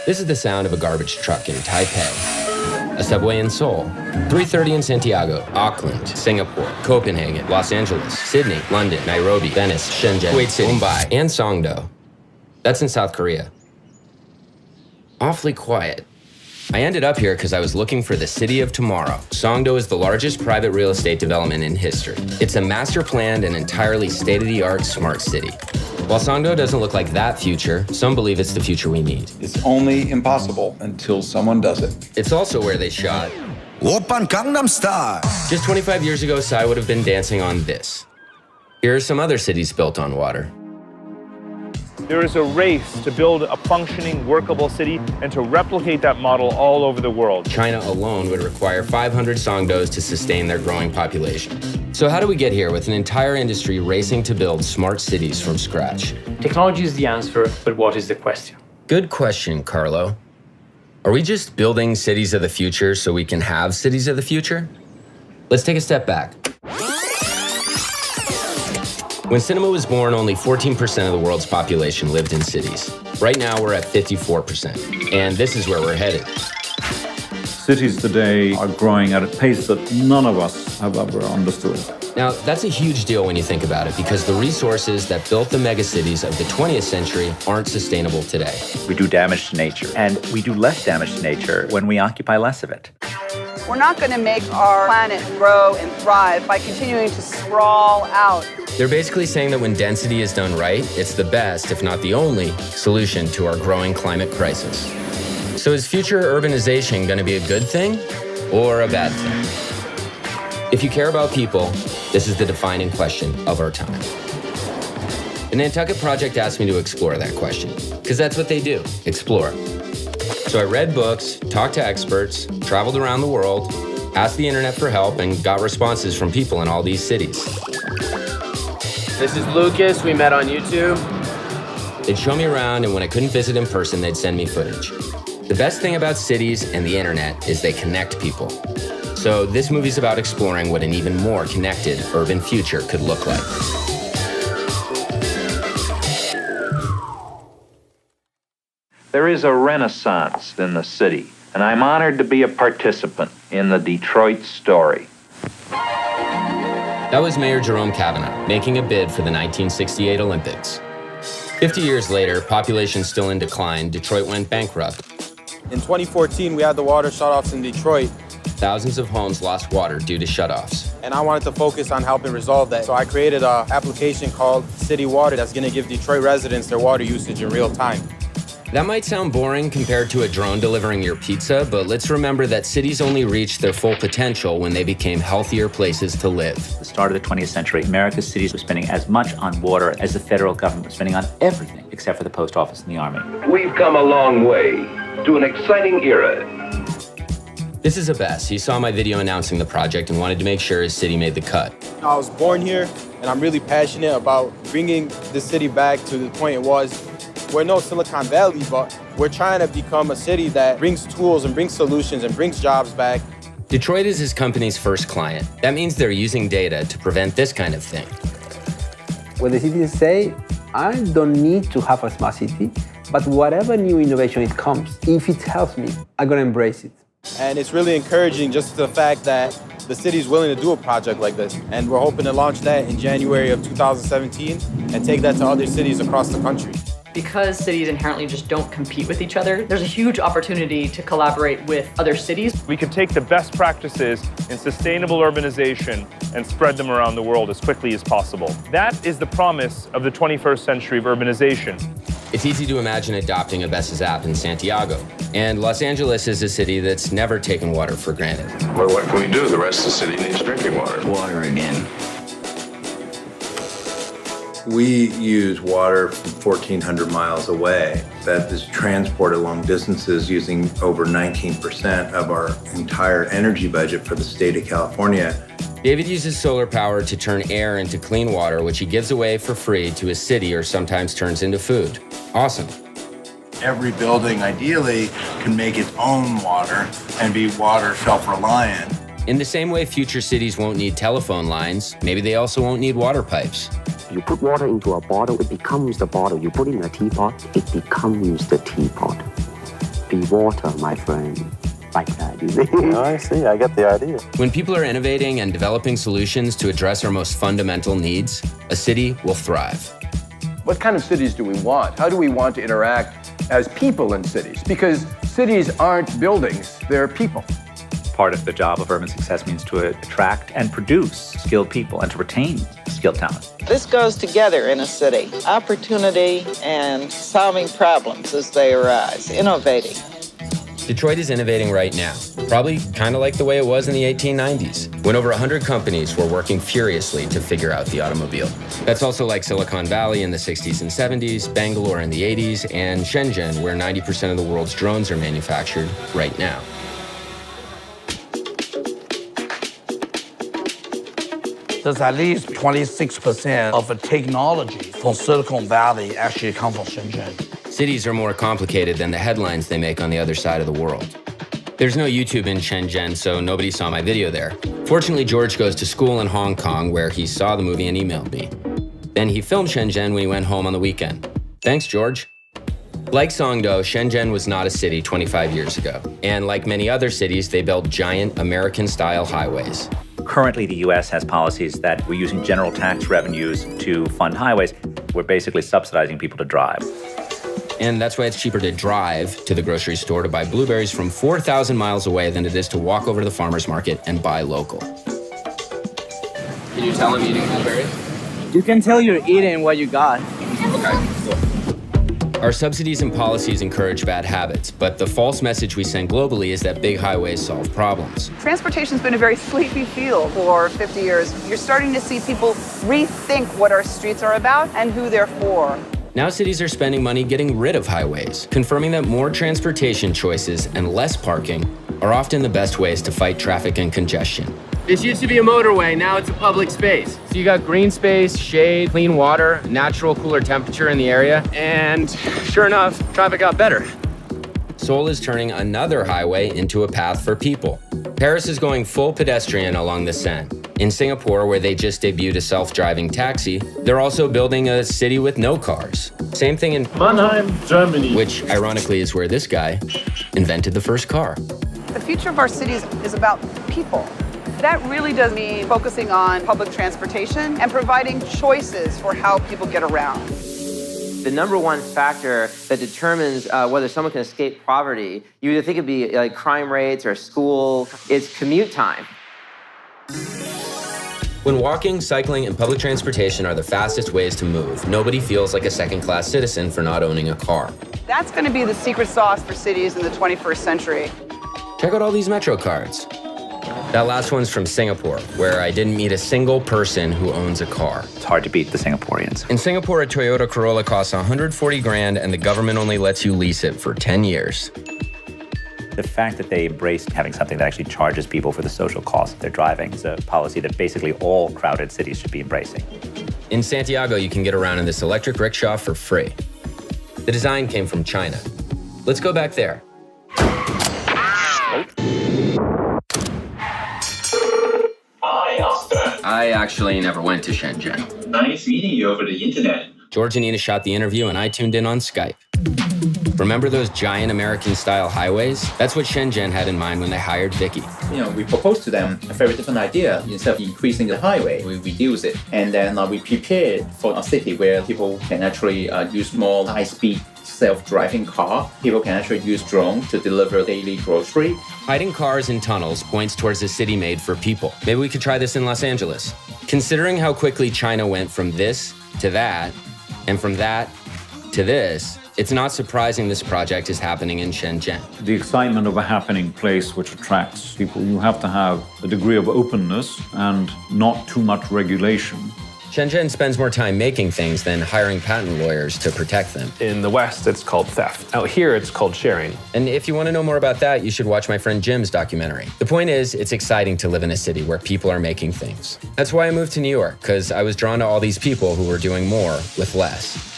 This is the sound of a garbage truck in Taipei, a subway in Seoul, 3:30 in Santiago, Auckland, Singapore, Copenhagen, Los Angeles, Sydney, London, Nairobi, Venice, Shenzhen, Kuwait City, Mumbai, and Songdo. That's in South Korea. Awfully quiet. I ended up here because I was looking for the city of tomorrow. Songdo is the largest private real estate development in history. It's a master-planned and entirely state-of-the-art smart city. While Songdo doesn't look like that future, some believe it's the future we need. It's only impossible until someone does it. It's also where they shot Oppan Gangnam Style. Just 25 years ago, Psy would have been dancing on this. Here are some other cities built on water. There is a race to build a functioning, workable city and to replicate that model all over the world. China alone would require 500 Songdos to sustain their growing population. So how do we get here with an entire industry racing to build smart cities from scratch? Technology is the answer, but what is the question? Good question, Carlo. Are we just building cities of the future so we can have cities of the future? Let's take a step back. When cinema was born, only 14% of the world's population lived in cities. Right now, we're at 54%, and this is where we're headed. Cities today are growing at a pace that none of us have ever understood. Now, that's a huge deal when you think about it, because the resources that built the megacities of the 20th century aren't sustainable today. We do damage to nature, and we do less damage to nature when we occupy less of it. We're not going to make our planet grow and thrive by continuing to sprawl out. They're basically saying that when density is done right, it's the best, if not the only, solution to our growing climate crisis. So is future urbanization going to be a good thing or a bad thing? If you care about people, this is the defining question of our time. The Nantucket Project asked me to explore that question, because that's what they do, explore. So I read books, talked to experts, traveled around the world, asked the internet for help, and got responses from people in all these cities. This is Lucas, we met on YouTube. They'd show me around, and when I couldn't visit in person, they'd send me footage. The best thing about cities and the internet is they connect people. So this movie's about exploring what an even more connected urban future could look like. There is a renaissance in the city, and I'm honored to be a participant in the Detroit story. That was Mayor Jerome Kavanaugh making a bid for the 1968 Olympics. 50 years later, population still in decline, Detroit went bankrupt. In 2014, we had the water shutoffs in Detroit. Thousands of homes lost water due to shutoffs. And I wanted to focus on helping resolve that. So I created an application called City Water that's going to give Detroit residents their water usage in real time. That might sound boring compared to a drone delivering your pizza, but let's remember that cities only reached their full potential when they became healthier places to live. At the start of the 20th century, America's cities were spending as much on water as the federal government was spending on everything except for the post office and the army. We've come a long way to an exciting era. This is Abbas. He saw my video announcing the project and wanted to make sure his city made the cut. I was born here, and I'm really passionate about bringing the city back to the point it was. We're no Silicon Valley, but we're trying to become a city that brings tools and brings solutions and brings jobs back. Detroit is his company's first client. That means they're using data to prevent this kind of thing. What the citizens say, I don't need to have a smart city, but whatever new innovation it comes, if it helps me, I'm gonna embrace it. And it's really encouraging just the fact that the city's willing to do a project like this. And we're hoping to launch that in January of 2017 and take that to other cities across the country. Because cities inherently just don't compete with each other, there's a huge opportunity to collaborate with other cities. We could take the best practices in sustainable urbanization and spread them around the world as quickly as possible. That is the promise of the 21st century of urbanization. It's easy to imagine adopting Abbas's app in Santiago. And Los Angeles is a city that's never taken water for granted. Well, what can we do? The rest of the city needs drinking water. Water again. We use water from 1,400 miles away that is transported long distances using over 19% of our entire energy budget for the state of California. David uses solar power to turn air into clean water, which he gives away for free to his city or sometimes turns into food. Awesome. Every building, ideally, can make its own water and be water self-reliant. In the same way future cities won't need telephone lines, maybe they also won't need water pipes. You put water into a bottle, it becomes the bottle. You put it in a teapot, it becomes the teapot. be water, my friend. Like that, you see? I see. I get the idea. When people are innovating and developing solutions to address our most fundamental needs, a city will thrive. What kind of cities do we want? How do we want to interact as people in cities? Because cities aren't buildings, they're people. Part of the job of urban success means to attract and produce skilled people and to retain skilled talent. This goes together in a city. Opportunity and solving problems as they arise, innovating. Detroit is innovating right now, probably kind of like the way it was in the 1890s, when over 100 companies were working furiously to figure out the automobile. That's also like Silicon Valley in the 60s and 70s, Bangalore in the 80s, and Shenzhen, where 90% of the world's drones are manufactured right now. There's at least 26% of the technology from Silicon Valley actually come from Shenzhen. Cities are more complicated than the headlines they make on the other side of the world. There's no YouTube in Shenzhen, so nobody saw my video there. Fortunately, George goes to school in Hong Kong, where he saw the movie and emailed me. Then he filmed Shenzhen when he went home on the weekend. Thanks, George. Like Songdo, Shenzhen was not a city 25 years ago. And like many other cities, they built giant American-style highways. Currently, the U.S. has policies that we're using general tax revenues to fund highways. We're basically subsidizing people to drive. And that's why it's cheaper to drive to the grocery store to buy blueberries from 4,000 miles away than it is to walk over to the farmer's market and buy local. Can you tell I'm eating blueberries? You can tell you're eating what you got. Okay, cool. Our subsidies and policies encourage bad habits, but the false message we send globally is that big highways solve problems. Transportation's been a very sleepy field for 50 years. You're starting to see people rethink what our streets are about and who they're for. Now cities are spending money getting rid of highways, confirming that more transportation choices and less parking are often the best ways to fight traffic and congestion. This used to be a motorway, now it's a public space. So you got green space, shade, clean water, natural cooler temperature in the area, and sure enough, traffic got better. Seoul is turning another highway into a path for people. Paris is going full pedestrian along the Seine. In Singapore, where they just debuted a self-driving taxi, they're also building a city with no cars. Same thing in Mannheim, Germany, which ironically is where this guy invented the first car. The future of our cities is about people. That really does mean focusing on public transportation and providing choices for how people get around. The number one factor that determines whether someone can escape poverty, you either think it'd be like crime rates or school, it's commute time. When walking, cycling, and public transportation are the fastest ways to move, nobody feels like a second-class citizen for not owning a car. That's going to be the secret sauce for cities in the 21st century. Check out all these Metro cards. That last one's from Singapore, where I didn't meet a single person who owns a car. It's hard to beat the Singaporeans. In Singapore, a Toyota Corolla costs 140 grand, and the government only lets you lease it for 10 years. The fact that they embraced having something that actually charges people for the social cost of their driving is a policy that basically all crowded cities should be embracing. In Santiago, you can get around in this electric rickshaw for free. The design came from China. Let's go back there. Hi, Oscar. I actually never went to Shenzhen. Nice meeting you over the internet. George and Nina shot the interview, and I tuned in on Skype. Remember those giant American-style highways? That's what Shenzhen had in mind when they hired Vicky. We proposed to them a very different idea. Instead of increasing the highway, we reduce it. And then we prepared for a city where people can actually use more high-speed self-driving car. People can actually use drones to deliver daily grocery. Hiding cars in tunnels points towards a city made for people. Maybe we could try this in Los Angeles. Considering how quickly China went from this to that, and from that to this, it's not surprising this project is happening in Shenzhen. The excitement of a happening place which attracts people, you have to have a degree of openness and not too much regulation. Shenzhen spends more time making things than hiring patent lawyers to protect them. In the West, it's called theft. Out here, it's called sharing. And if you want to know more about that, you should watch my friend Jim's documentary. The point is, it's exciting to live in a city where people are making things. That's why I moved to New York, because I was drawn to all these people who were doing more with less.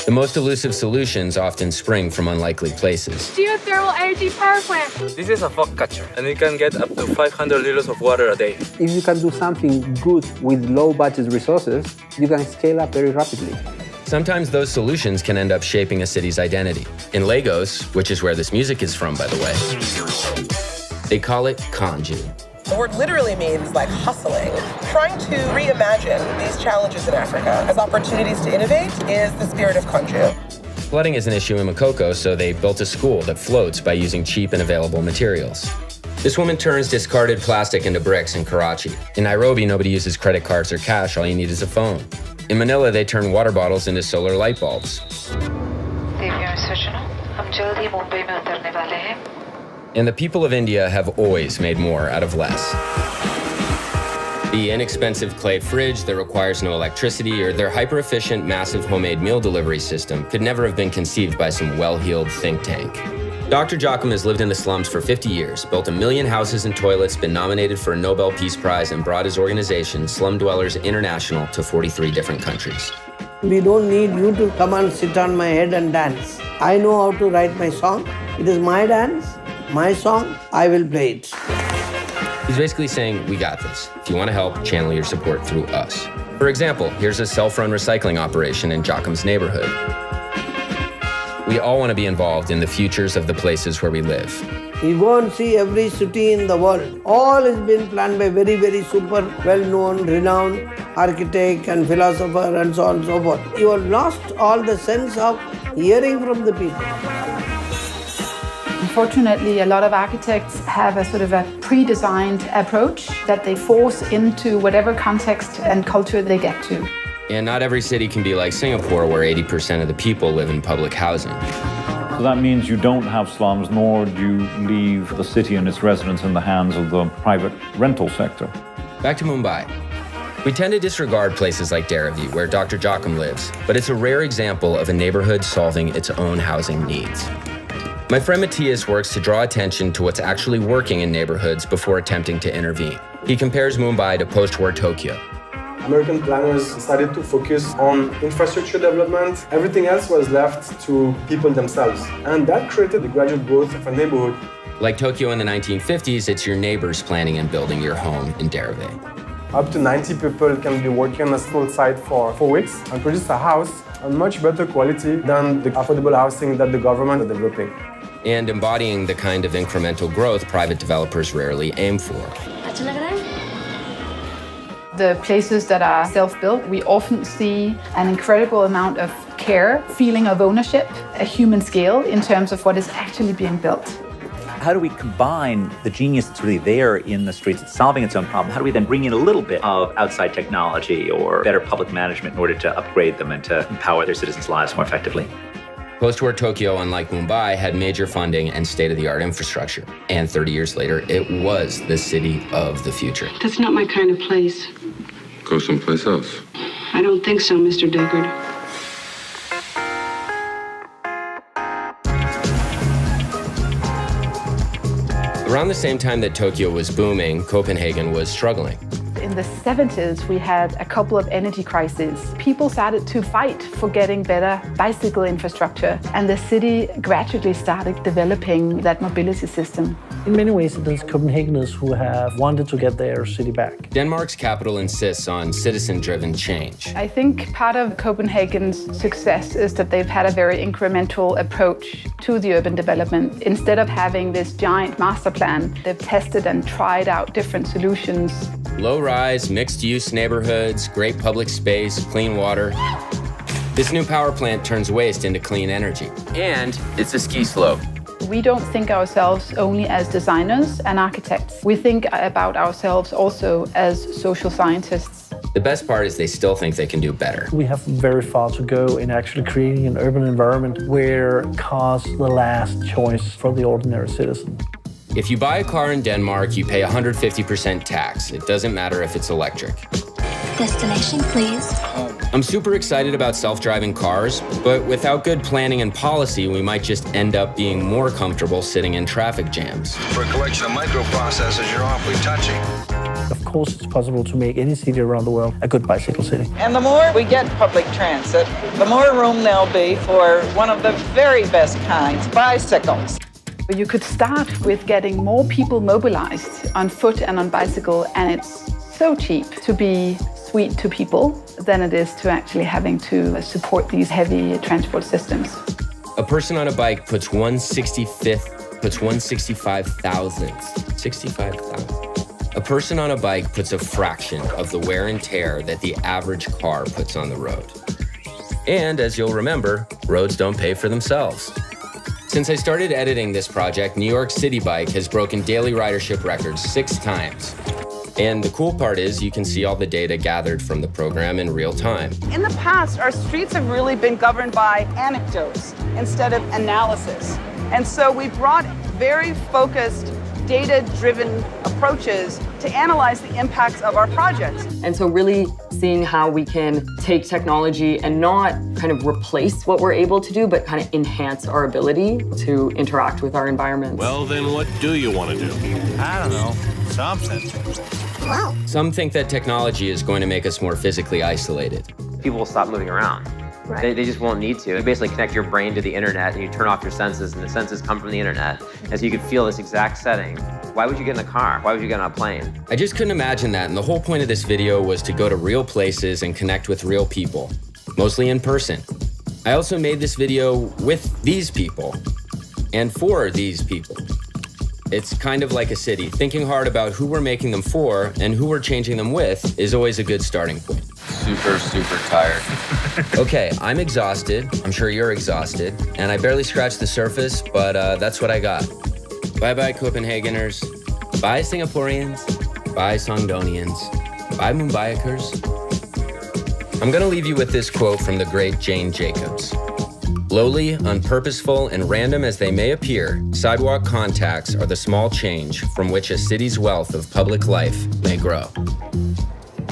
The most elusive solutions often spring from unlikely places. Geothermal energy power plant. This is a fog catcher, and it can get up to 500 liters of water a day. If you can do something good with low budget resources, you can scale up very rapidly. sometimes those solutions can end up shaping a city's identity. In Lagos, which is where this music is from, by the way, they call it kanju. The word literally means like hustling. Trying to reimagine these challenges in Africa as opportunities to innovate is the spirit of kanju. Flooding is an issue in Makoko, so they built a school that floats by using cheap and available materials. This woman turns discarded plastic into bricks in Karachi. In Nairobi, nobody uses credit cards or cash, all you need is a phone. In Manila, they turn water bottles into solar light bulbs. And the people of India have always made more out of less. The inexpensive clay fridge that requires no electricity or their hyper-efficient, massive homemade meal delivery system could never have been conceived by some well-heeled think tank. Dr. Joachim has lived in the slums for 50 years, built 1 million houses and toilets, been nominated for a Nobel Peace Prize, and brought his organization, Slum Dwellers International, to 43 different countries. We don't need you to come and sit on my head and dance. I know how to write my song. It is my dance, my song, I will play it. He's basically saying, we got this. If you want to help, channel your support through us. For example, here's a self-run recycling operation in Joachim's neighborhood. We all want to be involved in the futures of the places where we live. You go and see every city in the world. All has been planned by very, very super well-known, renowned architect and philosopher and so on and so forth. You have lost all the sense of hearing from the people. Unfortunately, a lot of architects have a sort of a pre-designed approach that they force into whatever context and culture they get to. And not every city can be like Singapore, where 80% of the people live in public housing. So that means you don't have slums, nor do you leave the city and its residents in the hands of the private rental sector. Back to Mumbai. We tend to disregard places like Dharavi, where Dr. Joachim lives, but it's a rare example of a neighborhood solving its own housing needs. My friend Matthias works to draw attention to what's actually working in neighborhoods before attempting to intervene. He compares Mumbai to post-war Tokyo. American planners started to focus on infrastructure development. Everything else was left to people themselves. And that created the gradual growth of a neighborhood. Like Tokyo in the 1950s, it's your neighbors planning and building your home in Dharavi. Up to 90 people can be working on a small site for 4 weeks and produce a house on much better quality than the affordable housing that the government is developing. And embodying the kind of incremental growth private developers rarely aim for. The places that are self-built, we often see an incredible amount of care, feeling of ownership, a human scale in terms of what is actually being built. How do we combine the genius that's really there in the streets, it's solving its own problem? How do we then bring in a little bit of outside technology or better public management in order to upgrade them and to empower their citizens' lives more effectively? Post-war Tokyo, unlike Mumbai, had major funding and state-of-the-art infrastructure. And 30 years later, it was the city of the future. That's not my kind of place. Go someplace else. I don't think so, Mr. Deckard. Around the same time that Tokyo was booming, Copenhagen was struggling. In the 70s, we had a couple of energy crises. People started to fight for getting better bicycle infrastructure, and the city gradually started developing that mobility system. In many ways, it is Copenhageners who have wanted to get their city back. Denmark's capital insists on citizen-driven change. I think part of Copenhagen's success is that they've had a very incremental approach to the urban development. Instead of having this giant master plan, they've tested and tried out different solutions. Low-rise, mixed-use neighborhoods, great public space, clean water. This new power plant turns waste into clean energy. And it's a ski slope. We don't think ourselves only as designers and architects. We think about ourselves also as social scientists. The best part is they still think they can do better. We have very far to go in actually creating an urban environment where cars are the last choice for the ordinary citizen. If you buy a car in Denmark, you pay 150% tax. It doesn't matter if it's electric. Destination, please. I'm super excited about self-driving cars, but without good planning and policy, we might just end up being more comfortable sitting in traffic jams. For a collection of microprocessors, you're awfully touchy. Of course, it's possible to make any city around the world a good bicycle city. And the more we get public transit, the more room there'll be for one of the very best kinds, bicycles. You could start with getting more people mobilized on foot and on bicycle, and it's so cheap to be sweet to people than it is to actually having to support these heavy transport systems. A person on a bike puts 165 thousandths. 65,000. A person on a bike puts a fraction of the wear and tear that the average car puts on the road. And as you'll remember, roads don't pay for themselves. Since I started editing this project, New York City Bike has broken daily ridership records 6 times. And the cool part is you can see all the data gathered from the program in real time. In the past, our streets have really been governed by anecdotes instead of analysis. And so we brought very focused, data-driven approaches to analyze the impacts of our projects. And so really seeing how we can take technology and not kind of replace what we're able to do, but kind of enhance our ability to interact with our environment. Well, then what do you want to do? I don't know, something. Wow. Some think that technology is going to make us more physically isolated. People will stop moving around. Right. They just won't need to. You basically connect your brain to the internet and you turn off your senses, and the senses come from the internet. And so you can feel this exact setting. Why would you get in a car? Why would you get on a plane? I just couldn't imagine that, and the whole point of this video was to go to real places and connect with real people, mostly in person. I also made this video with these people and for these people. It's kind of like a city. Thinking hard about who we're making them for and who we're changing them with is always a good starting point. Super tired. Okay, I'm exhausted. I'm sure you're exhausted. And I barely scratched the surface, but that's what I got. Bye-bye, Copenhageners. Bye, Singaporeans. Bye, Songdonians. Bye, Mumbaiakers. I'm gonna leave you with this quote from the great Jane Jacobs. Lowly, unpurposeful, and random as they may appear, sidewalk contacts are the small change from which a city's wealth of public life may grow.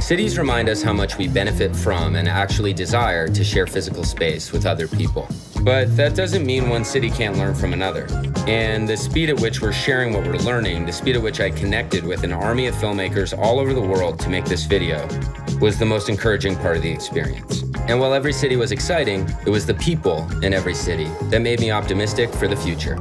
Cities remind us how much we benefit from and actually desire to share physical space with other people. But that doesn't mean one city can't learn from another. And the speed at which we're sharing what we're learning, the speed at which I connected with an army of filmmakers all over the world to make this video, was the most encouraging part of the experience. And while every city was exciting, it was the people in every city that made me optimistic for the future.